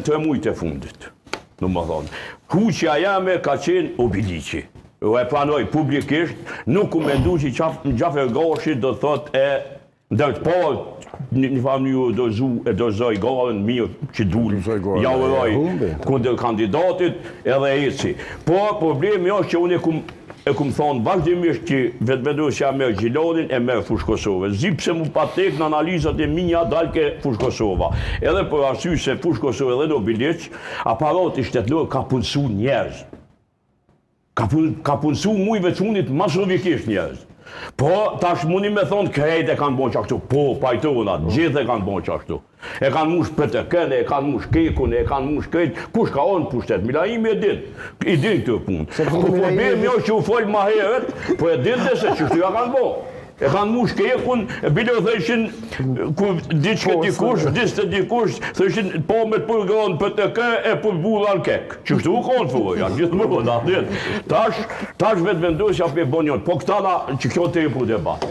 3 mujtë e fundit. Në më thonë, huqja jame ka qenë Obiliqi. E pranoj publikisht, nuk u mendu që Gjafer Gashi do thot ndërtëpar një familju do zoj garën mirë që dulë, jauroj kundër kandidatit edhe eci. Por problemi është që unë e kum thonë vazhdimisht që vetëvendos që ja merë Gjilonin e merë Fushë Kosovë. Zipse mu patek në analizat e minja dalke Fushë Kosova. Edhe për arsye se Fushë Kosovë edhe në Obiliq, aparati shtetëror ka punësu njerëz. Ka punësu mujve cunit masrovikisht njerëz. Po, tash mundi me thonë krejt e kanë bon qashtu. Po, pajtonat, gjithë e kanë bon qashtu. E kanë mush Petërkene, e kanë mush Kekun, e kanë mush krejt. Kush ka onë pushtet? Milajimi e din. I din këtë punë. Po, problemi është që u folë ma herët, po e din dhe se që shtu ja kanë bon. E kanë mush Kekun, bile thëshin, ku diqke dikush, diste dikush, thëshin, po me të përgronë Petërkene e për bullan kek. Që shtu u konë fërë, janë gjithë më rënda. Tash vetë vendosja për bonion, po këtana që kjo të e për debat.